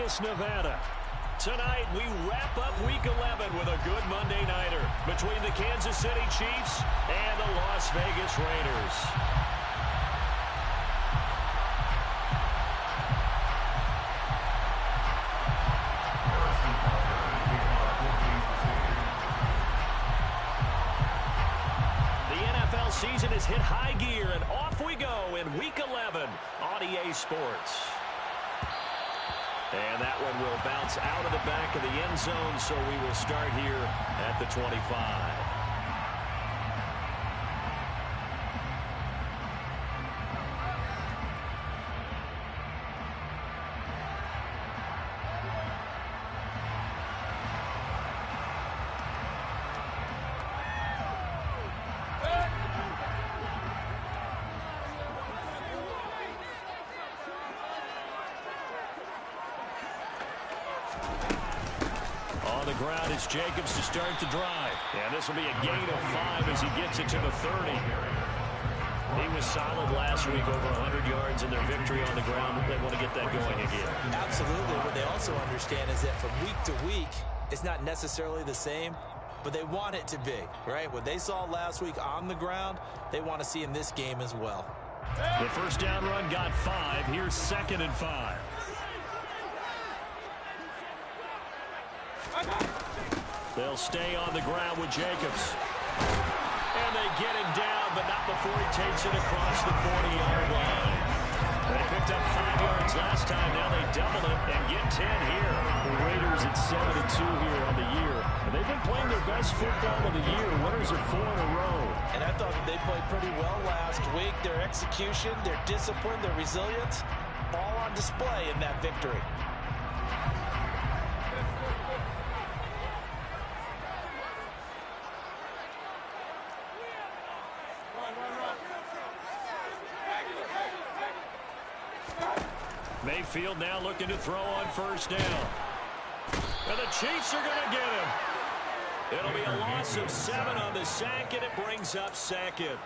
Vegas, Nevada. Tonight, we wrap up Week 11 with a good Monday nighter between the Kansas City Chiefs and the Las Vegas Raiders. Season has hit high gear, and off we go in Week 11 on EA Sports. And that one will bounce out of the back of the end zone, so we will start here at the 25. Ground, it's Jacobs to start the drive. And this will be a gain of 5 as he gets it to the 30. He was solid last week, over 100 yards in their victory on the ground. They want to get that going again. Absolutely. What they also understand is that from week to week, it's not necessarily the same, but they want it to be, right? What they saw last week on the ground, they want to see in this game as well. The first down run got 5. Here's 2nd and 5. They'll stay on the ground with Jacobs. And they get him down, but not before he takes it across the 40-yard line. They picked up 5 yards last time. Now they double it and get 10 here. The Raiders at 7-2 here on the year. And they've been playing their best football of the year. Winners of 4 in a row. And I thought that they played pretty well last week. Their execution, their discipline, their resilience, all on display in that victory. Mayfield now looking to throw on first down. And the Chiefs are going to get him. It'll be a loss of 7 on the sack, and it brings up 2nd.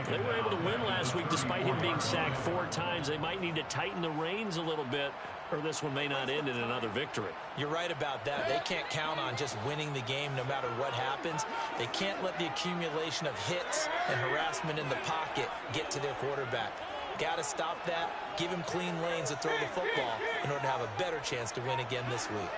They were able to win last week despite him being sacked 4 times. They might need to tighten the reins a little bit, or this one may not end in another victory. You're right about that. They can't count on just winning the game no matter what happens. They can't let the accumulation of hits and harassment in the pocket get to their quarterback. Got to stop that, give him clean lanes to throw the football in order to have a better chance to win again this week.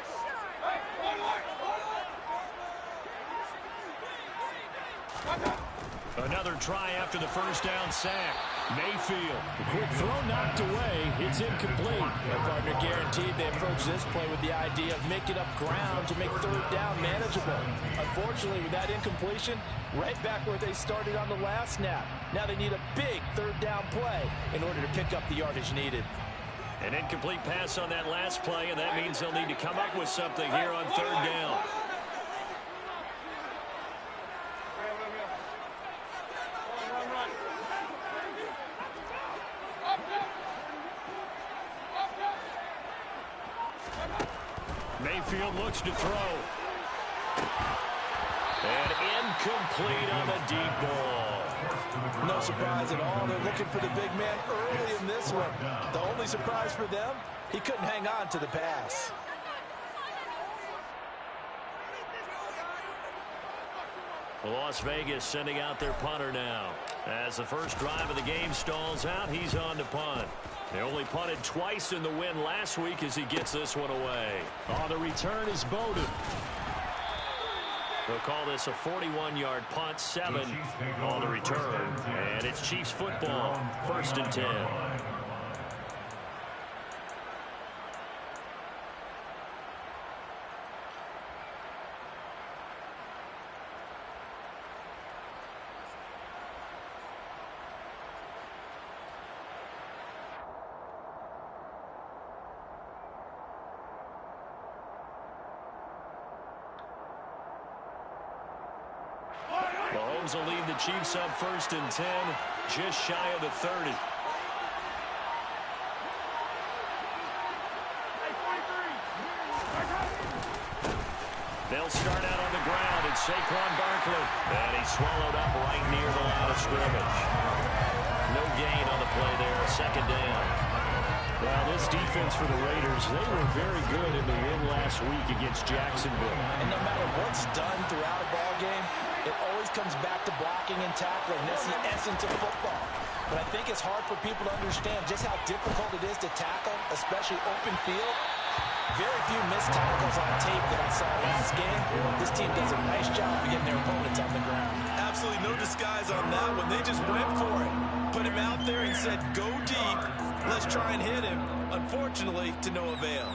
Another try after the first down sack. Mayfield. The quick throw knocked away. It's incomplete. Their partner guaranteed they approach this play with the idea of making up ground to make 3rd down manageable. Unfortunately, with that incompletion, right back where they started on the last snap. Now they need a big 3rd down play in order to pick up the yardage needed. An incomplete pass on that last play, and that means they'll need to come up with something here on 3rd down. Mayfield looks to throw. And incomplete on the deep ball. No surprise at all. They're looking for the big man early in this one. The only surprise for them, he couldn't hang on to the pass. Las Vegas sending out their punter now. As the first drive of the game stalls out, he's on to punt. They only punted twice in the win last week as he gets this one away. On the return is Bowden. They'll call this a 41-yard punt, 7 on the return. And it's Chiefs football, 1st and 10. Mahomes will lead the Chiefs up 1st and 10, just shy of the 30. They'll start out on the ground, and Saquon Barkley. And he's swallowed up right near the line of scrimmage. No gain on the play there, 2nd down. Well, this defense for the Raiders, they were very good in the win last week against Jacksonville. And no matter what's done throughout a ball game, it always comes back to blocking and tackling. That's the essence of football. But I think it's hard for people to understand just how difficult it is to tackle, especially open field. Very few missed tackles on tape that I saw last game. This team does a nice job of getting their opponents on the ground. Absolutely no disguise on that one. They just went for it. Put him out there and said, go deep. Let's try and hit him. Unfortunately, to no avail.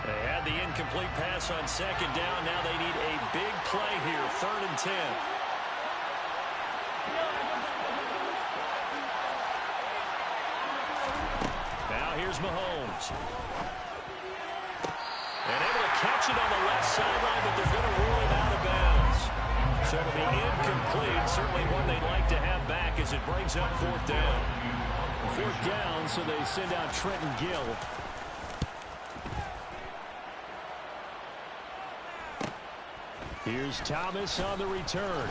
They had the incomplete pass on second down. Now they need a big play here, 3rd and 10. Now here's Mahomes. And able to catch it on the left sideline, but they're going to rule him out of bounds. So it'll be incomplete. Certainly one they'd like to have back as it brings up 4th down. 4th down, so they send out Trenton Gill. Here's Thomas on the return.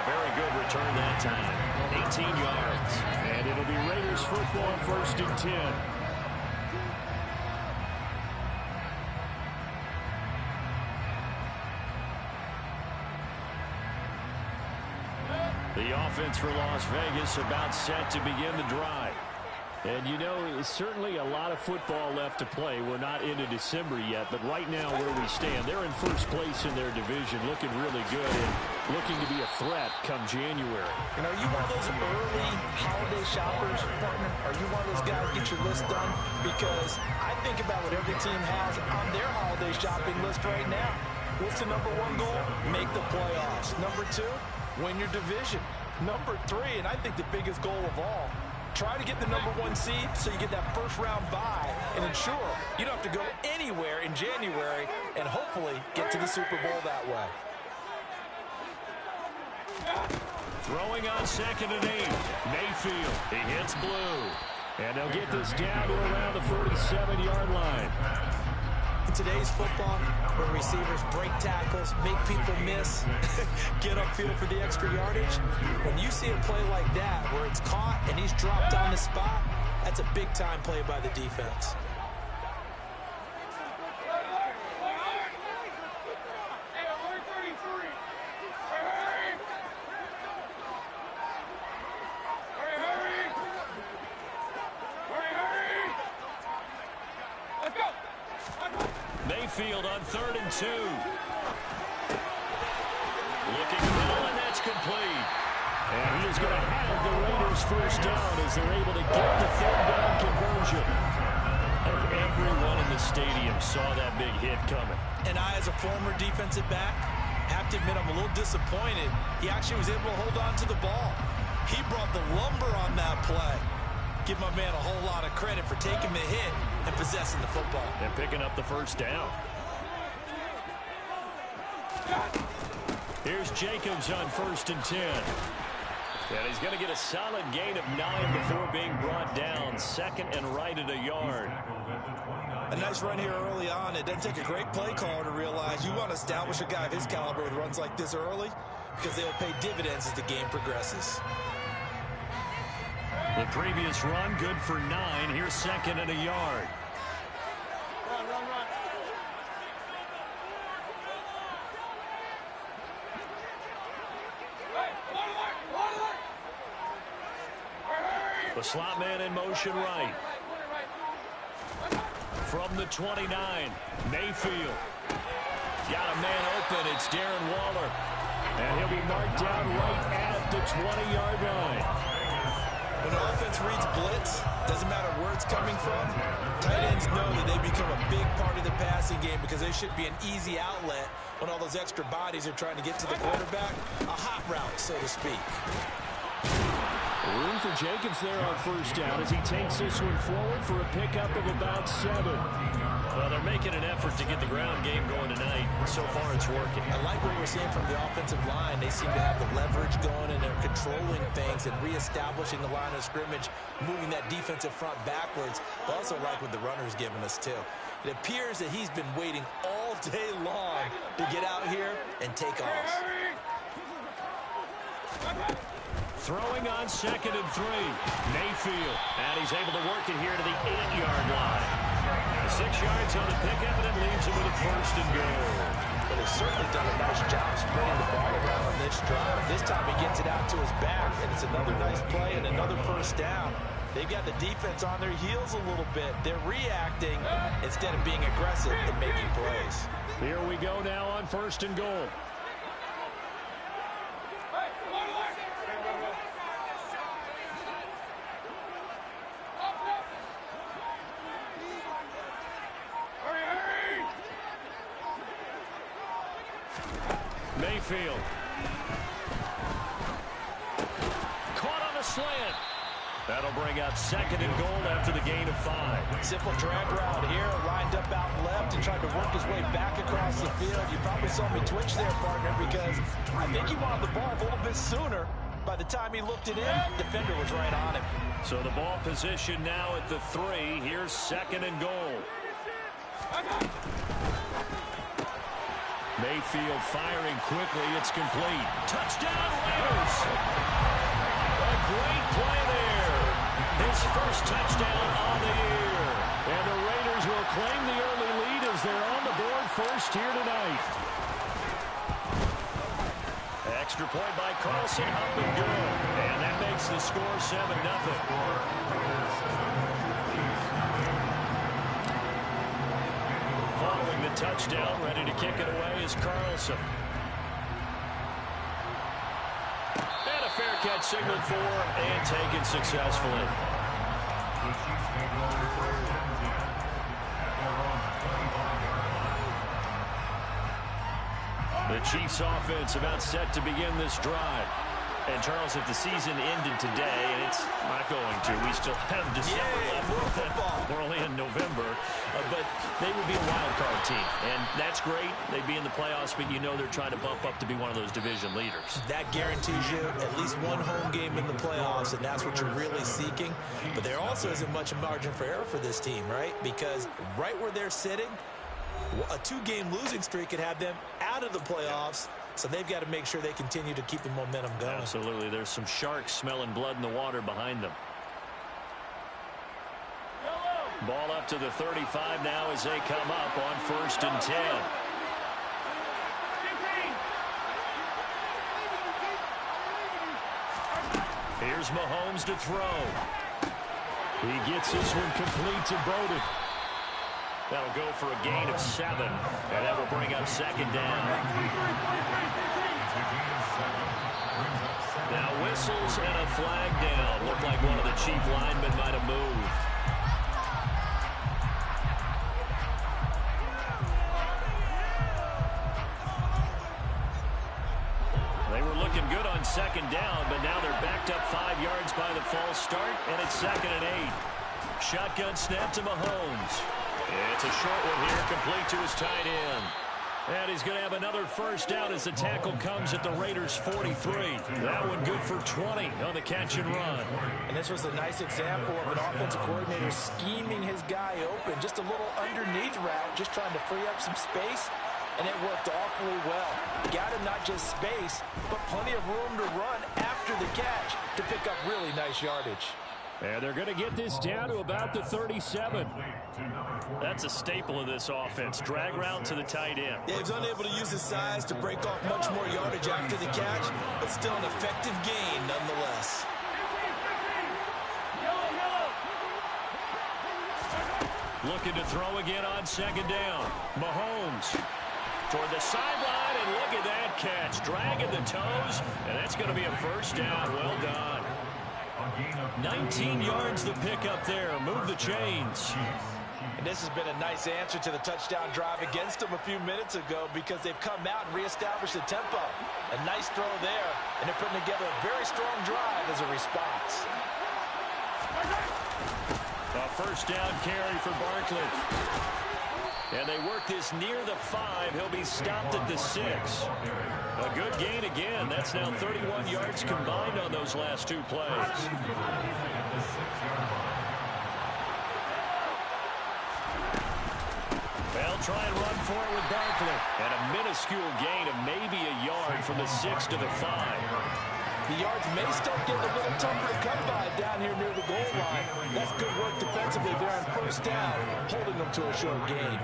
Very good return that time. 18 yards. And it'll be Raiders football, 1st and 10. The offense for Las Vegas about set to begin the drive. And, you know, it's certainly a lot of football left to play. We're not into December yet, but right now where we stand, they're in first place in their division, looking really good and looking to be a threat come January. And are you one of those early holiday shoppers, partner? Are you one of those guys get your list done? Because I think about what every team has on their holiday shopping list right now. What's the number 1 goal? Make the playoffs. Number 2, win your division. Number 3, and I think the biggest goal of all, try to get the number 1 seed so you get that first-round bye and ensure you don't have to go anywhere in January and hopefully get to the Super Bowl that way. Throwing on 2nd and 8. Mayfield. He hits blue. And they'll get this down to around the 47-yard line. In today's football, where receivers break tackles, make people miss, get upfield for the extra yardage, when you see a play like that where it's caught and he's dropped on the spot, that's a big-time play by the defense. Mayfield on 3rd and 2. Looking middle, and that's complete. And he is going to have the Raiders first down as they're able to get the 3rd down conversion. And everyone in the stadium saw that big hit coming. And I, as a former defensive back, have to admit I'm a little disappointed. He actually was able to hold on to the ball. He brought the lumber on that play. Give my man a whole lot of credit for taking the hit and possessing the football. And picking up the first down. Here's Jacobs on 1st and 10. And he's going to get a solid gain of 9 before being brought down. 2nd and right at a yard. A nice run here early on. It doesn't take a great play caller to realize you want to establish a guy of his caliber with runs like this early because they'll pay dividends as the game progresses. The previous run, good for 9. Here's 2nd and a yard. The slot man in motion right. From the 29, Mayfield. Got a man open. It's Darren Waller. And he'll be marked down right at the 20-yard line. When an offense reads blitz, doesn't matter where it's coming from, tight ends know that they become a big part of the passing game because they should be an easy outlet when all those extra bodies are trying to get to the quarterback. A hot route, so to speak. Room for Jacobs there on first down as he takes this one forward for a pickup of about 7. Well, they're making an effort to get the ground game going tonight. So far, it's working. I like what we're seeing from the offensive line. They seem to have the leverage going, and they're controlling things and reestablishing the line of scrimmage, moving that defensive front backwards. I also like what the runner's giving us, too. It appears that he's been waiting all day long to get out here and take off. Throwing on 2nd and 3. Mayfield. And he's able to work it here to the 8-yard line. 6 yards on the pickup, and it leaves him with a 1st and goal. But he's certainly done a nice job spreading the ball around on this drive. This time he gets it out to his back, and it's another nice play and another 1st down. They've got the defense on their heels a little bit. They're reacting instead of being aggressive and making plays. Here we go now on 1st and goal. Mayfield. Caught on a slant. That'll bring up 2nd and goal after the gain of 5. Simple drag route here, lined up out left and tried to work his way back across the field. You probably saw me twitch there, partner, because I think he wanted the ball a little bit sooner. By the time he looked it in, the defender was right on him. So the ball position now at the 3. Here's 2nd and goal. Mayfield firing quickly. It's complete. Touchdown, Raiders! A great play there. His first touchdown on the year. And the Raiders will claim the early lead as they're on the board first here tonight. Extra point by Carlson, up and good. And that makes the score 7-0. Following the touchdown, ready to kick it away is Carlson. And a fair catch signaled for and taken successfully. The Chiefs offense about set to begin this drive. And, Charles, if the season ended today, and it's not going to, we still have December left. We're only in November. But they would be a wild card team. And that's great. They'd be in the playoffs, but you know they're trying to bump up to be one of those division leaders. That guarantees you at least one home game in the playoffs, and that's what you're really seeking. But there also isn't much margin for error for this team, right? Because right where they're sitting, a 2-game losing streak could have them out of the playoffs. So they've got to make sure they continue to keep the momentum going. Absolutely. There's some sharks smelling blood in the water behind them. Ball up to the 35 now as they come up on 1st and 10. Here's Mahomes to throw. He gets this one complete to Bowden. That'll go for a gain of 7, and that will bring up 2nd down. Now whistles and a flag down. Looked like one of the Chief linemen might have moved. They were looking good on 2nd down, but now they're backed up 5 yards by the false start, and it's 2nd and 8. Shotgun snap to Mahomes. It's a short one here, complete to his tight end. And he's going to have another 1st down as the tackle comes at the Raiders' 43. That one good for 20 on the catch and run. And this was a nice example of an offensive coordinator scheming his guy open. Just a little underneath route, just trying to free up some space. And it worked awfully well. Got him not just space, but plenty of room to run after the catch to pick up really nice yardage. And they're going to get this down to about the 37. That's a staple of this offense. Drag route to the tight end. Yeah, he's unable to use his size to break off much more yardage after the catch, but still an effective gain nonetheless. Looking to throw again on 2nd down. Mahomes toward the sideline, and look at that catch. Dragging the toes, and that's going to be a 1st down. Well done. 19 yards the pick up there. Move the chains. And this has been a nice answer to the touchdown drive against them a few minutes ago because they've come out and reestablished the tempo. A nice throw there, and they're putting together a very strong drive as a response. A 1st down carry for Barkley. And they work this near the 5. He'll be stopped at the 6. A good gain again. That's now 31 yards combined on those last 2 plays. They'll try and run for it with Barkley. And a minuscule gain of maybe a yard from the 6 to the 5. The yards may start getting a little tougher to come by down here near the goal line. That's good work defensively there on first down, holding them to a short gain.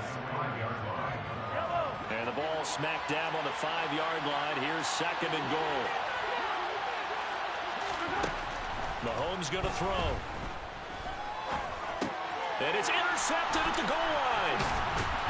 And the ball smacked down on the 5-yard line. Here's 2nd and goal. Mahomes going to throw. And it's intercepted at the goal line.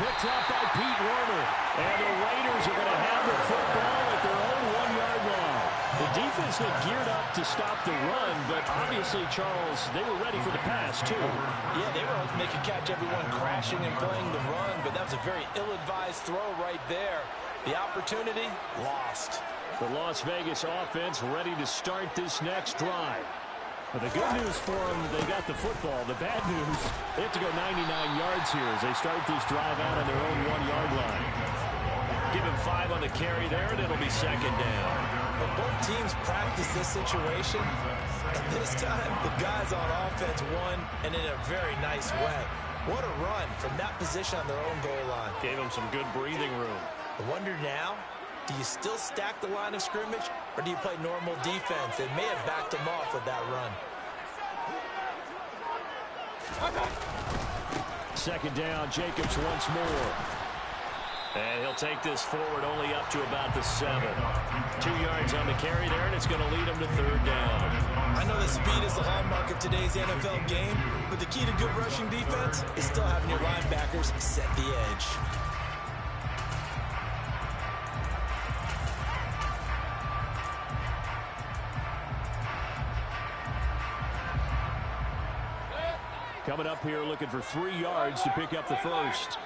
Picked up by Pete Werner. And the Raiders are going to have the football at their own 1-yard line. The defense looked geared up to stop the run, but obviously, Charles, they were ready for the pass, too. Yeah, they were hoping they could catch everyone crashing and playing the run, but that was a very ill-advised throw right there. The opportunity, lost. The Las Vegas offense ready to start this next drive. But the good news for them, they got the football. The bad news, they have to go 99 yards here as they start this drive out on their own 1-yard line. Give him 5 on the carry there, and it'll be 2nd down. But both teams practice this situation, and this time the guys on offense won, and in a very nice way. What a run from that position on their own goal line. Gave them some good breathing room. I wonder now, do you still stack the line of scrimmage, or do you play normal defense? They may have backed them off with that run. 2nd down, Jacobs once more. And he'll take this forward only up to about the 7. 2 yards on the carry there, and it's going to lead him to 3rd down. I know that speed is the hallmark of today's NFL game, but the key to good rushing defense is still having your linebackers set the edge. Coming up here looking for 3 yards to pick up the first.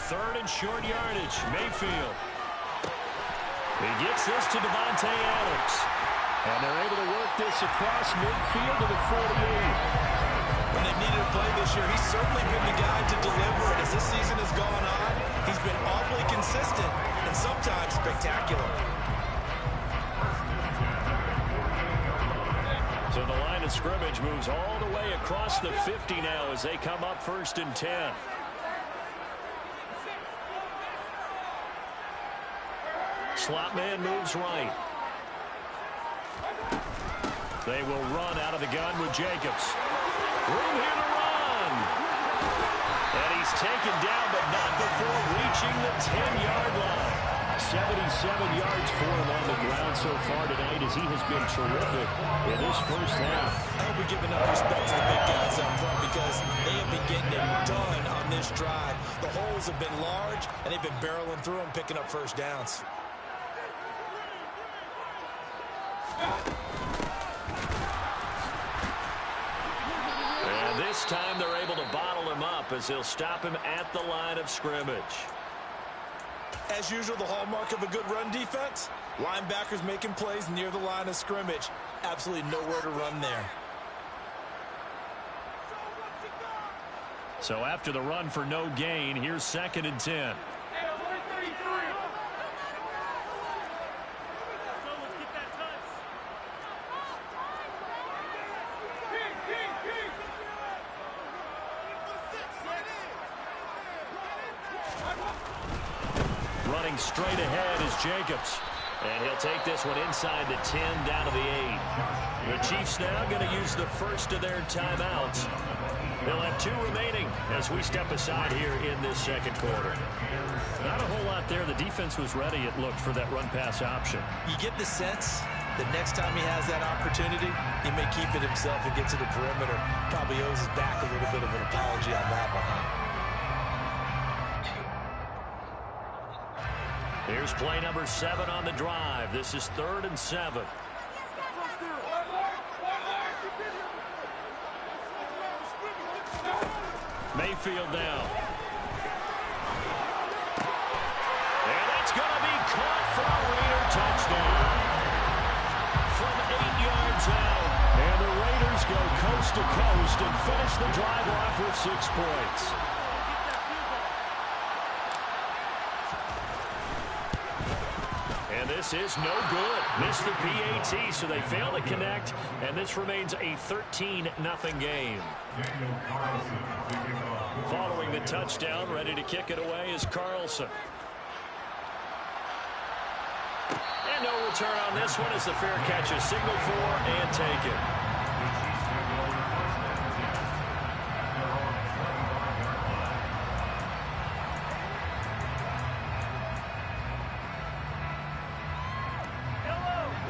Third and short yardage. Mayfield. He gets this to Devontae Adams. And they're able to work this across midfield to the 48. When they needed to play this year, he's certainly been the guy to deliver. And as this season has gone on, he's been awfully consistent and sometimes spectacular. So the line of scrimmage moves all the way across the 50 now as they come up 1st and 10. Slot man moves right. They will run out of the gun with Jacobs. Room here to run. And he's taken down, but not before reaching the 10-yard line. 77 yards for him on the ground so far tonight as he has been terrific in this first half. I hope we give enough respect to the big guys up front because they have been getting it done on this drive. The holes have been large, and they've been barreling through them, picking up first downs. And this time they're able to bottle him up as they'll stop him at the line of scrimmage. As usual, the hallmark of a good run defense, linebackers making plays near the line of scrimmage. Absolutely nowhere to run there. So after the run for no gain, here's 2nd and 10. Running straight ahead is Jacobs. And he'll take this one inside the 10 down to the 8. The Chiefs now going to use the first of their timeouts. They'll have 2 remaining as we step aside here in this 2nd quarter. Not a whole lot there. The defense was ready, it looked, for that run-pass option. You get the sense that next time he has that opportunity, he may keep it himself and get to the perimeter. Probably owes his back a little bit of an apology on that one, huh? Here's play number 7 on the drive. This is 3rd and 7. Mayfield down. And that's going to be caught for a Raider touchdown. From 8 yards out. And the Raiders go coast to coast and finish the drive off with 6 points. this is no good. Missed the PAT, so they fail to connect, and this remains a 13-0 game. Following the touchdown, ready to kick it away is Carlson. And no return on this one as the fair catch is signaled for and taken.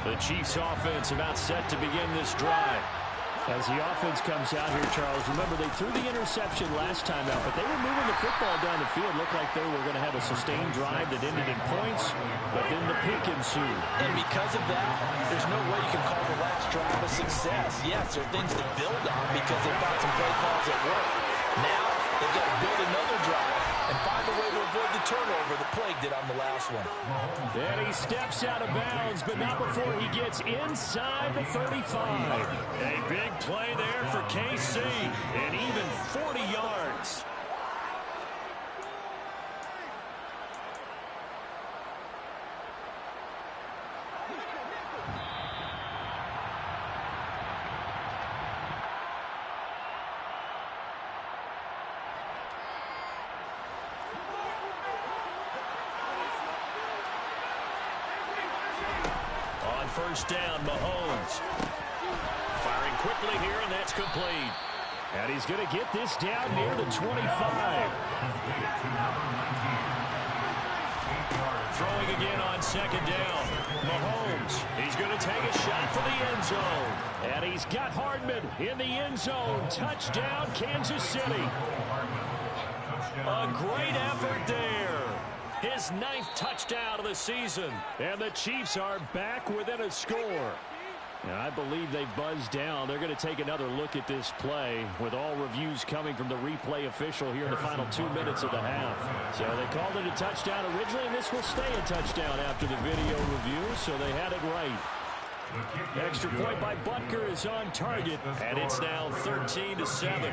The Chiefs offense about set to begin this drive. As the offense comes out here, Charles, remember they threw the interception last time out, but they were moving the football down the field. Looked like they were going to have a sustained drive that ended in points, but then the pick ensued. And because of that, there's no way you can call the last drive a success. Yes, there are things to build on because they found some play calls at work. Now they've got to build another drive and find a way to avoid the turnover the plague did on the last one. And he steps out of bounds, but not before he gets inside the 35. A big play there for KC, and even 40 yards. First down, Mahomes. Firing quickly here, and that's complete. And he's going to get this down near the 25. Throwing again on second down. Mahomes, he's going to take a shot for the end zone. And he's got Hardman in the end zone. Touchdown, Kansas City. A great effort there. His 9th touchdown of the season. And the Chiefs are back within a score. And I believe they buzzed down. They're going to take another look at this play with all reviews coming from the replay official here in the final 2 minutes of the half. So they called it a touchdown originally, and this will stay a touchdown after the video review, so they had it right. Extra point by Butker is on target, and it's now 13-7.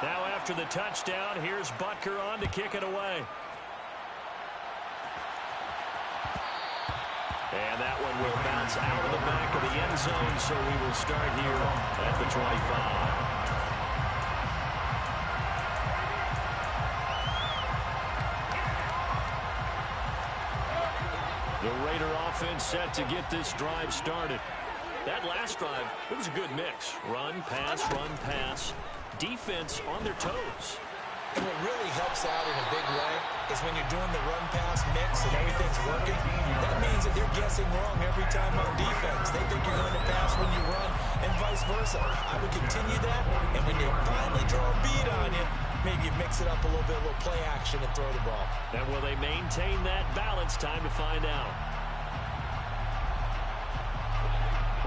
Now after the touchdown, here's Butker on to kick it away. And that one will bounce out of the back of the end zone, so we will start here at the 25. The Raider offense set to get this drive started. That last drive, it was a good mix. Run, pass, defense on their toes. And what really helps out in a big way is when you're doing the run-pass mix and everything's working, that means that they're guessing wrong every time on defense. They think you're going to pass when you run and vice versa. I would continue that, and when they finally draw a beat on you, maybe you mix it up a little bit, a little play action and throw the ball. And will they maintain that balance? Time to find out.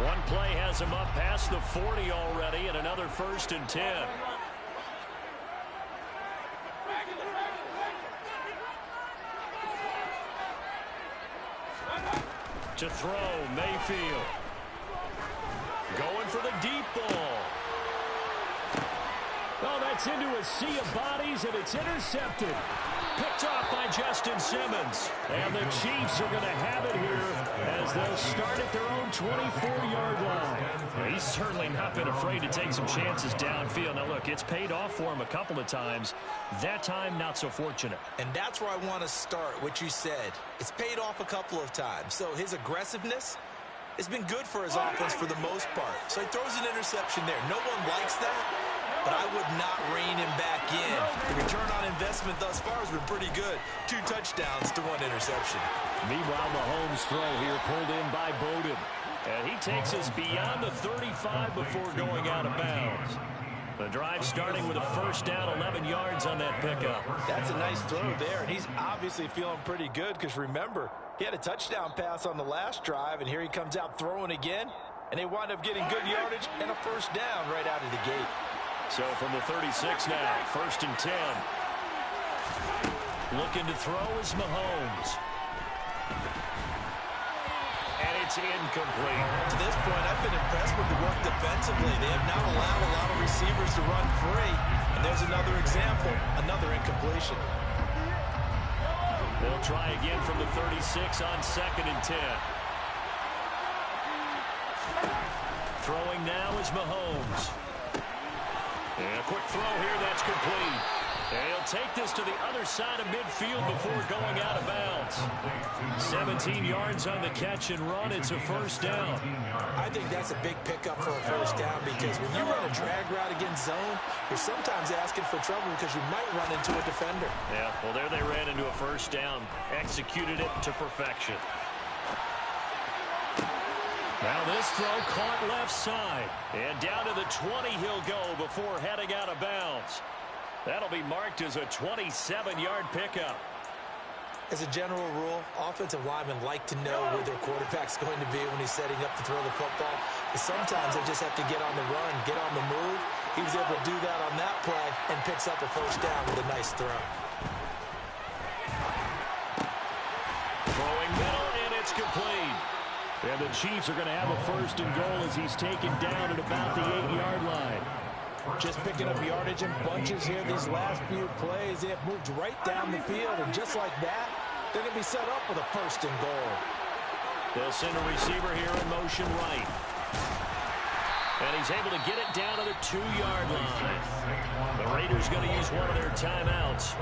One play has him up past the 40 already, and another 1st and 10. To throw, Mayfield. Going for the deep ball. Oh, that's into a sea of bodies, and it's intercepted. Picked off by Justin Simmons. And the Chiefs are going to have it here as they'll start at their own 24-yard line. He's certainly not been afraid to take some chances downfield. Now, look, it's paid off for him a couple of times. That time, not so fortunate. And that's where I want to start, what you said. It's paid off a couple of times. So his aggressiveness has been good for his offense for the most part. So he throws an interception there. No one likes that, but I would not rein him back in. The return on investment thus far has been pretty good. 2 touchdowns to 1 interception. Meanwhile, Mahomes' throw here pulled in by Bowden. And he takes us beyond the 35 before going out of bounds. The drive starting with a 1st down, 11 yards on that pickup. That's a nice throw there, and he's obviously feeling pretty good because, remember, he had a touchdown pass on the last drive, and here he comes out throwing again, and they wind up getting good yardage and a 1st down right out of the gate. So from the 36 now, 1st and 10. Looking to throw is Mahomes. and it's incomplete. To this point, I've been impressed with the work defensively. They have not allowed a lot of receivers to run free. And there's another example, another incompletion. They'll try again from the 36 on 2nd and 10. Throwing now is Mahomes. And a quick throw here, that's complete. And he'll take this to the other side of midfield before going out of bounds. 17 yards on the catch and run. It's a first down. I think that's a big pickup for a first down because when you run a drag route against zone, you're sometimes asking for trouble because you might run into a defender. Yeah, well, there they ran into a first down. Executed it to perfection. Now this throw caught left side. And down to the 20 he'll go before heading out of bounds. That'll be marked as a 27-yard pickup. As a general rule, offensive linemen like to know where their quarterback's going to be when he's setting up to throw the football. But sometimes they just have to get on the run, get on the move. He was able to do that on that play and picks up a first down with a nice throw. Throwing middle, and it's complete. And the Chiefs are going to have a first and goal as he's taken down at about the 8-yard line. Just picking up yardage in bunches here. These last few plays, they have moved right down the field. And just like that, they're going to be set up with a first and goal. They'll send a receiver here in motion right. And he's able to get it down to the 2-yard line. The Raiders going to use one of their timeouts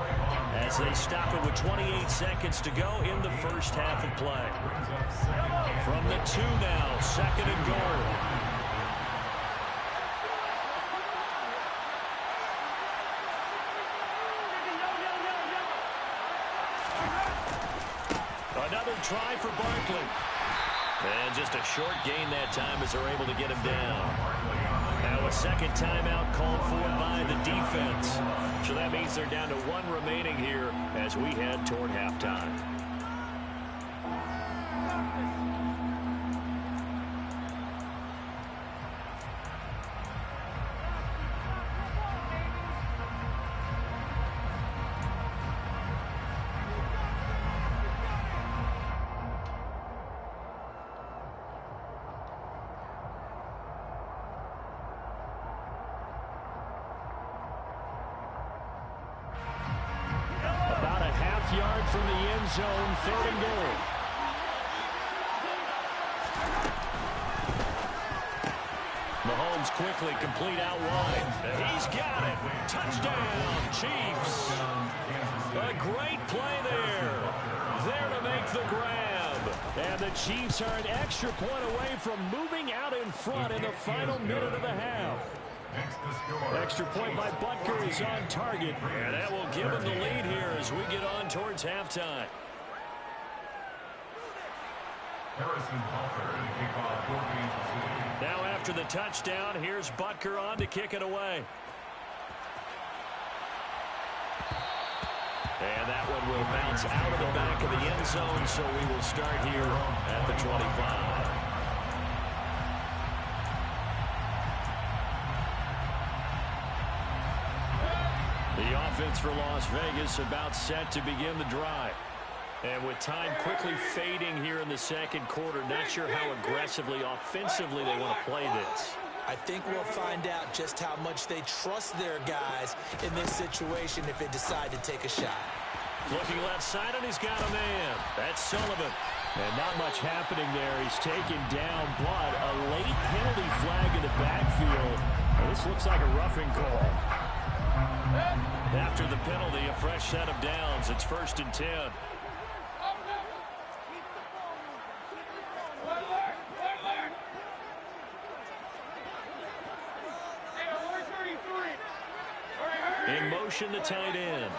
as they stop it with 28 seconds to go in the first half of play. From the 2 now, 2nd and goal. Another try for Barkley. And just a short gain that time as they're able to get him down. Now a second timeout called for by the defense. So that means they're down to 1 remaining here as we head toward halftime. Yard from the end zone, 3rd and goal. Mahomes quickly complete out wide. He's got it. Touchdown, Chiefs. A great play there. There to make the grab. And the Chiefs are an extra point away from moving out in front in the final minute of the half. Extra point by Butker is on target, and that will give him the lead here as we get on towards halftime. Now after the touchdown, here's Butker on to kick it away. And that one will bounce out of the back of the end zone, so we will start here at the 25. The offense for Las Vegas about set to begin the drive. And with time quickly fading here in the second quarter, not sure how aggressively, offensively they want to play this. I think we'll find out just how much they trust their guys in this situation if they decide to take a shot. Looking left side, and he's got a man. That's Sullivan. And not much happening there. He's taken down, but a late penalty flag in the backfield. And this looks like a roughing call. After the penalty, a fresh set of downs. It's 1st and 10. In motion, the tight end.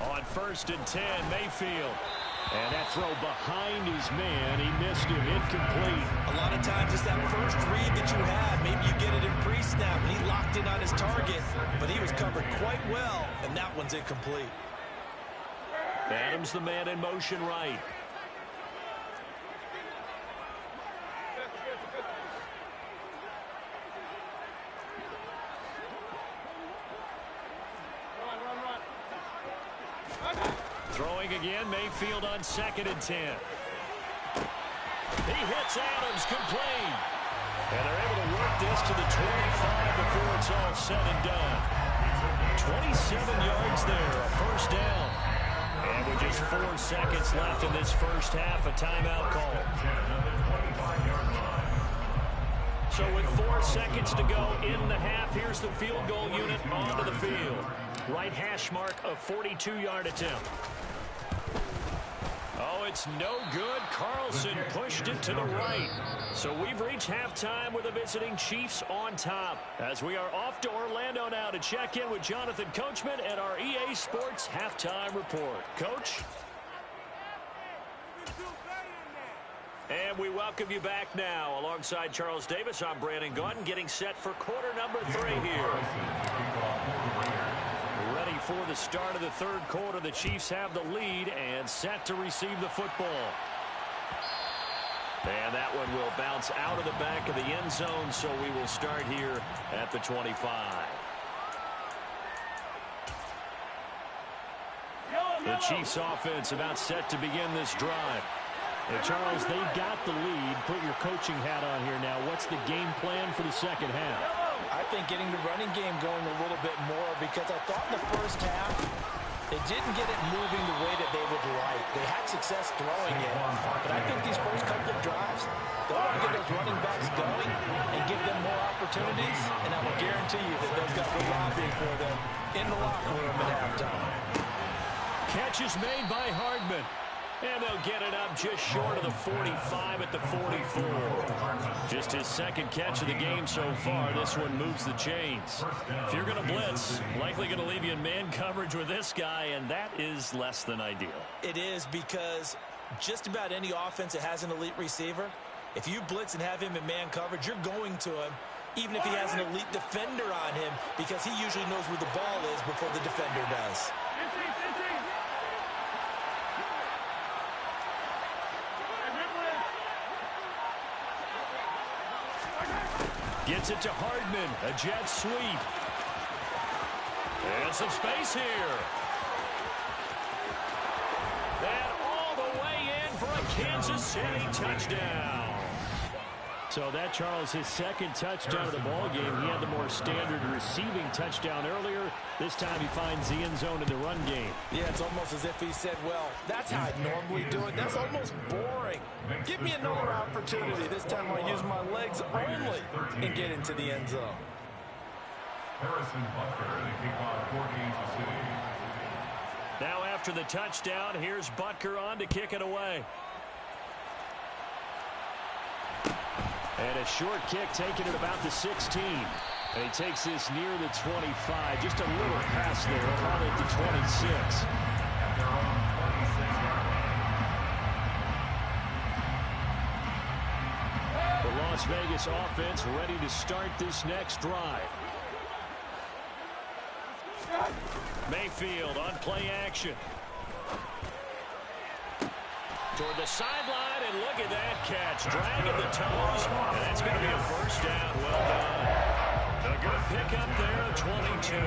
On 1st and 10, Mayfield. And that throw behind his man. He missed him. Incomplete. A lot of times it's that first read that you have. Maybe you get it in pre-snap, and he locked in on his target. But he was covered quite well, and that one's incomplete. Adams the man in motion right. Throwing again, Mayfield on 2nd and 10. He hits Adams complete. And they're able to work this to the 25 before it's all said and done. 27 yards there, a first down. And with just 4 seconds left in this first half, a timeout call. So with 4 seconds to go in the half, here's the field goal unit onto the field. Right hash mark, a 42-yard attempt. Oh, it's no good. Carlson pushed it to the right. So we've reached halftime with the visiting Chiefs on top. As we are off to Orlando now to check in with Jonathan Coachman and our EA Sports halftime report. Coach? And we welcome you back now. Alongside Charles Davis, I'm Brandon Gaudin, getting set for quarter number 3 here. Ready for the start of the third quarter. The Chiefs have the lead and set to receive the football. And that one will bounce out of the back of the end zone, so we will start here at the 25. The Chiefs offense about set to begin this drive. And Charles, they've got the lead. Put your coaching hat on here now. What's the game plan for the second half? I think getting the running game going a little bit more, because I thought in the first half they didn't get it moving the way that they would like. They had success throwing it, but I think these first couple of drives, they'll want to get those running backs going and give them more opportunities, and I will guarantee you that they've got good lobbying for them in the locker room at halftime. Catch is made by Hardman. And they'll get it up just short of the 45 at the 44. Just his second catch of the game so far. This one moves the chains. If you're going to blitz, likely going to leave you in man coverage with this guy, and that is less than ideal. It is, because just about any offense that has an elite receiver, if you blitz and have him in man coverage, you're going to him, even if he has an elite defender on him, because he usually knows where the ball is before the defender does. Gets it to Hardman, a jet sweep. And some space here. And all the way in for a Kansas City touchdown. So that, Charles, his second touchdown of the ball game. He had the more standard receiving touchdown earlier. This time he finds the end zone in the run game. Yeah, it's almost as if he said, well, that's how I normally do it. That's almost boring. Give me another opportunity. This time I'll use my legs only and get into the end zone. Now after the touchdown, here's Butker on to kick it away. And a short kick taken at about the 16. And he takes this near the 25. Just a little pass there. Call it the 26. The Las Vegas offense ready to start this next drive. Mayfield on play action. Toward the sideline, and look at that catch. Dragging the toes, and that's going to be a first down. Well done. A good pickup there at 22.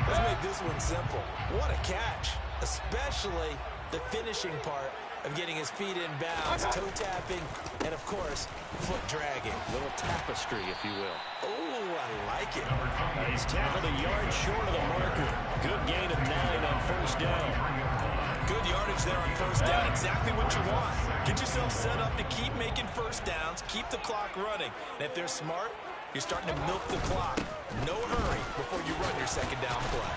Let's make this one simple. What a catch, especially the finishing part of getting his feet in bounds, toe tapping, and, of course, foot dragging. Little tapestry, if you will. Oh, I like it. He's tackled a yard short of the marker. Good gain of 9 on first down. Good yardage there on first down. Exactly what you want. Get yourself set up to keep making first downs, keep the clock running. And if they're smart, you're starting to milk the clock. No hurry before you run your second down play.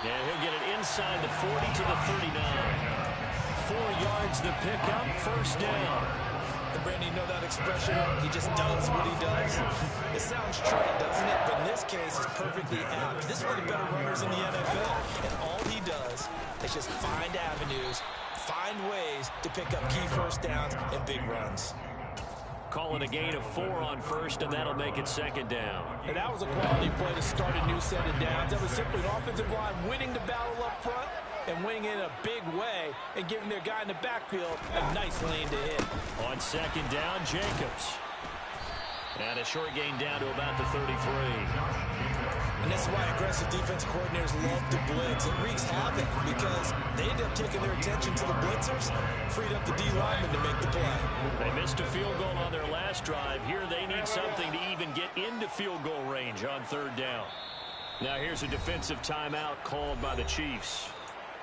And he'll get it inside the 40 to the 39. 4 yards the pickup, first down. And Brandon, you know that expression? He just does what he does. It sounds trite, doesn't it? But in this case, it's perfectly apt. This is one of the better runners in the NFL. And all he does is just find avenues, find ways to pick up key first downs and big runs. Call it a gain of 4 on first, and that'll make it second down. And that was a quality play to start a new set of downs. That was simply an offensive line winning the battle up front and winning it in a big way and giving their guy in the backfield a nice lane to hit. On second down, Jacobs. And a short gain down to about the 33. And this is why aggressive defensive coordinators love to blitz. It wreaks havoc because they end up taking their attention to the blitzers, freed up the D lineman to make the play. They missed a field goal on their last drive. Here they need something to even get into field goal range on third down. Now here's a defensive timeout called by the Chiefs.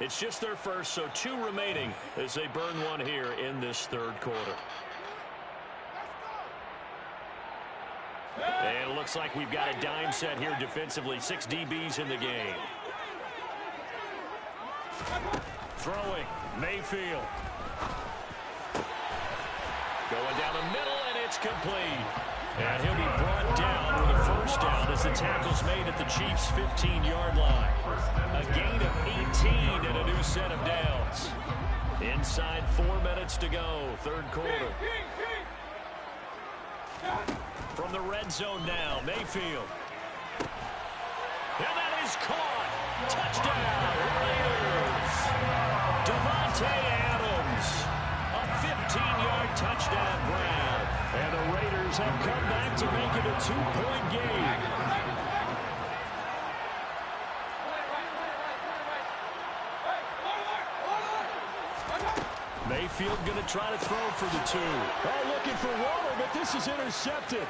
It's just their first, so 2 remaining as they burn one here in this third quarter. And it looks like we've got a dime set here defensively. 6 DBs in the game. Throwing, Mayfield. Going down the middle, and it's complete. And he'll be brought down with a first down as the tackle's made at the Chiefs' 15-yard line. A gain of 18 and a new set of downs. Inside 4 minutes to go, third quarter. From the red zone now, Mayfield. And that is caught. Touchdown, Raiders. Devontae Adams. A 15-yard touchdown grab. And the Raiders have come back to make it a 2-point game. Mayfield going to try to throw for the 2. Oh, looking for Waller, but this is intercepted.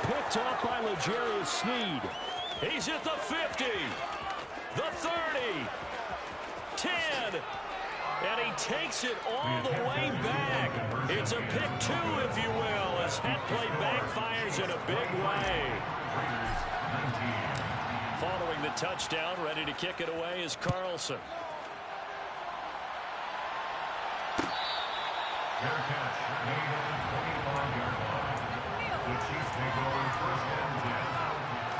Picked off by L'Jarius Sneed. He's at the 50, the 30, 10, and he takes it all the way back. It's a pick 2, if you will, as that play backfires in a big way. Following the touchdown, ready to kick it away is Carlson. Fair catch made at the 25-yard line. The Chiefs may go in first and 10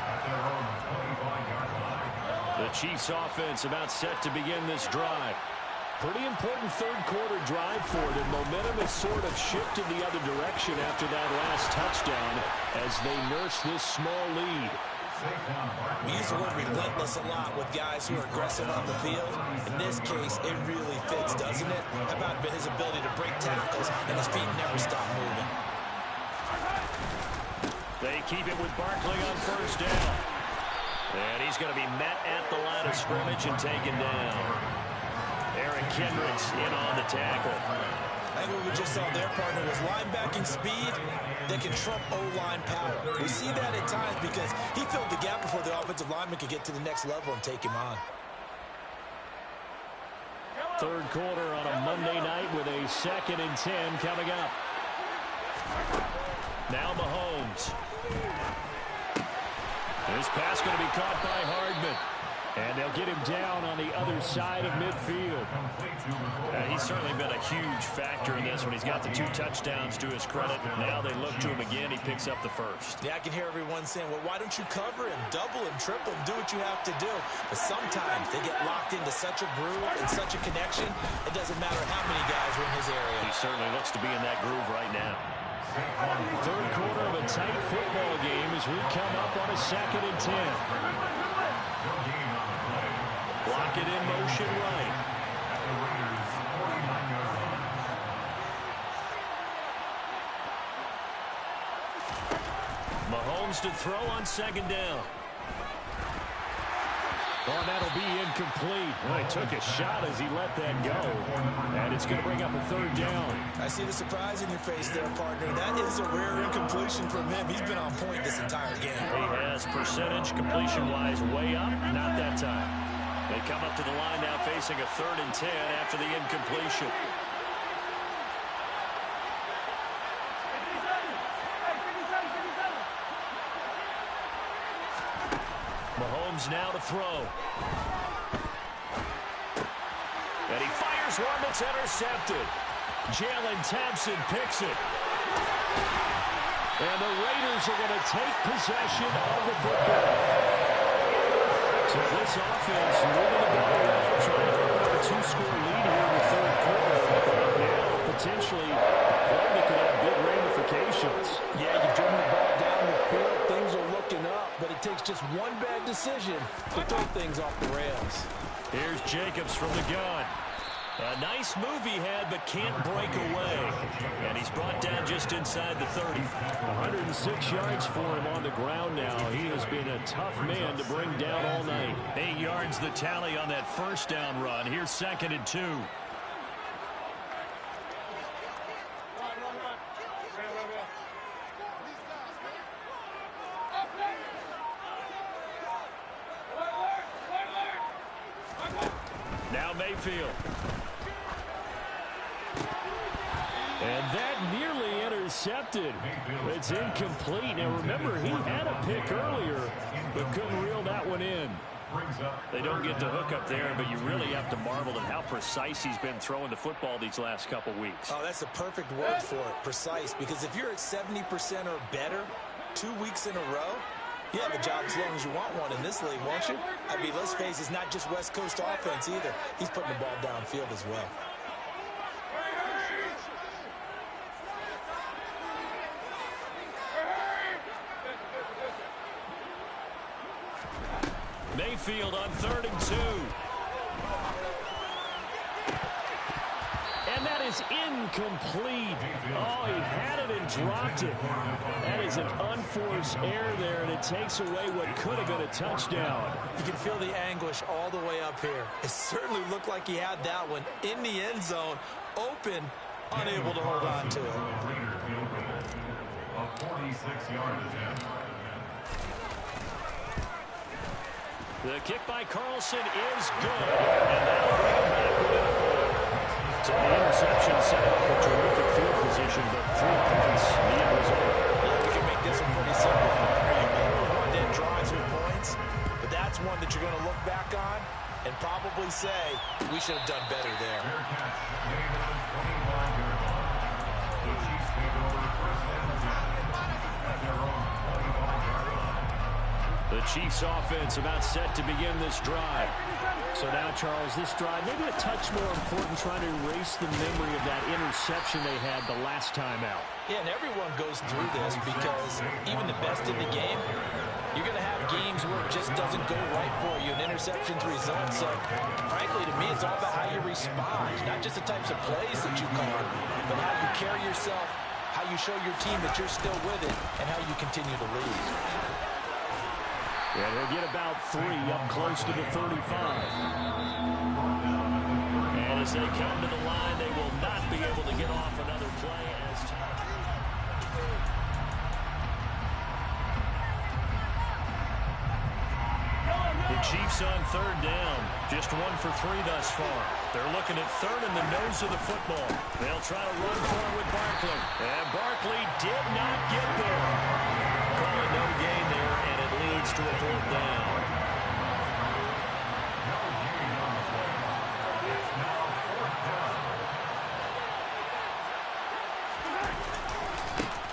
at their own 25-yard line. The Chiefs offense about set to begin this drive. Pretty important third quarter drive for them. Momentum has sort of shifted the other direction after that last touchdown as they nurse this small lead. We use the word relentless a lot with guys who are aggressive on the field. In this case, it really fits, doesn't it? How about his ability to break tackles and his feet never stop moving? They keep it with Barkley on first down. And he's going to be met at the line of scrimmage and taken down. Eric Kendricks in on the tackle. I think what we just saw there, partner, was linebacking speed that can trump O-line power. We see that at times because he filled the gap before the offensive lineman could get to the next level and take him on. Third quarter on a Monday night with a 2nd and 10 coming up. Now Mahomes. This pass going to be caught by Hardman. And they'll get him down on the other side of midfield. He's certainly been a huge factor in this when he's got the 2 touchdowns to his credit. Now they look to him again. He picks up the first. Yeah, I can hear everyone saying, well, why don't you cover him, double him, triple him, do what you have to do. But sometimes they get locked into such a groove and such a connection, it doesn't matter how many guys are in his area. He certainly looks to be in that groove right now. Third quarter of a tight football game as we come up on a 2nd and 10. Block it in motion right. Mahomes to throw on 2nd down. Oh, that'll be incomplete. Well, he took a shot as he let that go. And it's going to bring up a 3rd down. I see the surprise in your face there, partner. That is a rare incompletion from him. He's been on point this entire game. He has percentage completion-wise way up. Not that time. They come up to the line now facing a 3rd and 10 after the incompletion. Mahomes now to throw. And he fires one that's intercepted. Jalen Thompson picks it. And the Raiders are going to take possession of the football. So this offense moving the ball around, trying to open up a 2-score lead here in the third quarter. Now potentially one that could have big ramifications. Yeah, you've driven the ball down the field. Things are looking up, but it takes just one bad decision to throw things off the rails. Here's Jacobs from the gun. A nice move he had, but can't break away. And he's brought down just inside the 30. 106 yards for him on the ground now. He has been a tough man to bring down all night. 8 yards the tally on that first down run. Here's 2nd and 2. Now Mayfield. And that nearly intercepted. It's incomplete. Now remember, he had a pick earlier, but couldn't reel that one in. They don't get the hook up there, but you really have to marvel at how precise he's been throwing the football these last couple weeks. Oh, that's the perfect word for it, precise. Because if you're at 70% or better 2 weeks in a row, you have a job as long as you want one in this league, won't you? I mean, let's face it, it's not just West Coast offense either. He's putting the ball downfield as well. Mayfield on 3rd and 2. And that is incomplete. Oh, he had it and dropped it. That is an unforced error there, and it takes away what could have been a touchdown. You can feel the anguish all the way up here. It certainly looked like he had that one in the end zone, open, unable to hold on to it. A 46-yard attempt. The kick by Carlson is good. And that'll bring him back within a point. So the interception set up a terrific field position, but 3 points, the end result. Yeah, we can make this one pretty simple. One that drives with points, but that's one that you're going to look back on and probably say, we should have done better there. Fair catch, made on the 25-yard line. The Chiefs take over 1st and 10 at their own 25-yard line. The Chiefs offense about set to begin this drive. So now, Charles, this drive maybe a touch more important, trying to erase the memory of that interception they had the last time out. Yeah, and everyone goes through this because even the best in the game, you're going to have games where it just doesn't go right for you, and interceptions result. So, frankly, to me, it's all about how you respond, not just the types of plays that you call, but how you carry yourself, how you show your team that you're still with it, and how you continue to lead. Yeah, they'll get about 3 up close to the 35. And as they come to the line, they will not be able to get off another play as time. The Chiefs on 3rd down. Just 1 for 3 thus far. They're looking at 3rd in the nose of the football. They'll try to run for it with Barkley. And Barkley did not get there. Calling no gain there, and it leads to a 4th down.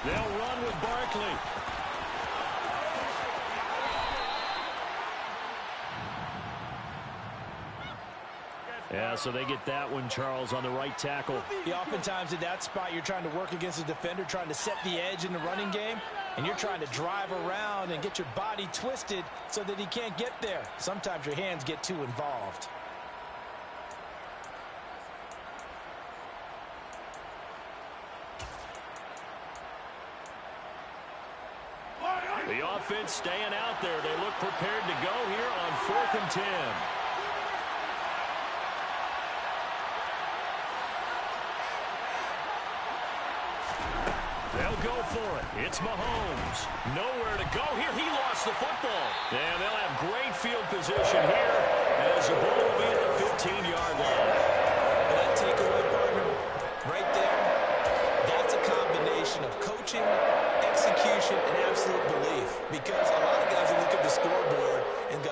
They'll run with Barkley. Yeah, so they get that one, Charles, on the right tackle. Yeah, oftentimes in that spot, you're trying to work against a defender, trying to set the edge in the running game, and you're trying to drive around and get your body twisted so that he can't get there. Sometimes your hands get too involved. The offense staying out there. They look prepared to go here on 4th and 10. They'll go for it. It's Mahomes. Nowhere to go here. He lost the football. And they'll have great field position here as the ball will be at the 15-yard line. That takeaway, partner, right there, that's a combination of coaching, execution, and absolute belief. Because a lot of guys will look at the scoreboard and go,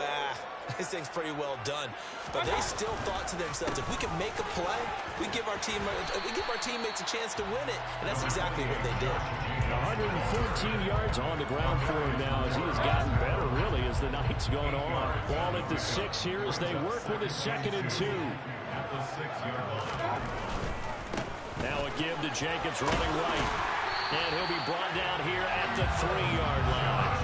this thing's pretty well done. But they still thought to themselves, if we can make a play, we give our teammates a chance to win it. And that's exactly what they did. 114 yards on the ground for him now as he has gotten better, really, as the night's going on. Ball at the 6 here as they work with a 2nd and 2. At the 6-yard line. Now a give to Jacobs running right. And he'll be brought down here at the 3-yard line.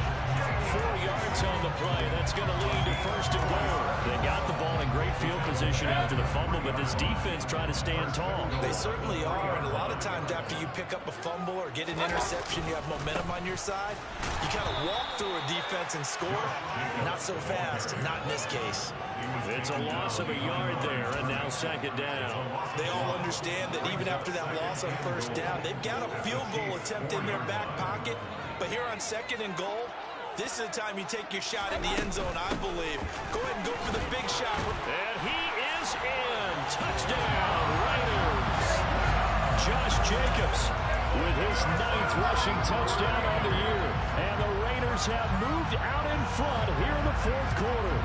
4 yards on the play. That's going to lead to 1st and goal. They got the ball in great field position celebration after the fumble, but this defense trying to stand tall. They certainly are, and a lot of times after you pick up a fumble or get an interception, you have momentum on your side. You kind of walk through a defense and score. Not so fast, not in this case. It's a loss of a yard there, and now second down. They all understand that even after that loss on first down, they've got a field goal attempt in their back pocket. But here on second and goal, this is the time you take your shot in the end zone, I believe. Go ahead and go for the big shot. And he is in. Touchdown, Raiders. Josh Jacobs with his 9th rushing touchdown on the year. And the Raiders have moved out in front here in the 4th quarter.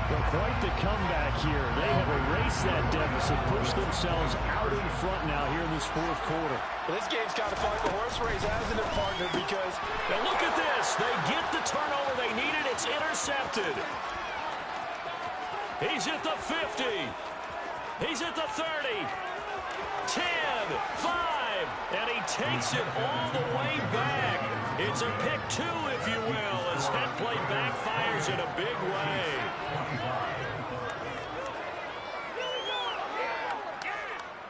Well, quite the comeback here. They have erased that deficit, pushed themselves out in front now here in this 4th quarter. Well, this game's kind of like a horse race, hasn't it, partner? Because now look at this. They get the turnover they needed. It's intercepted. He's at the 50. He's at the 30. 10, 5, and he takes it all the way back. It's a pick 2, if you will, as head play backfires in a big way.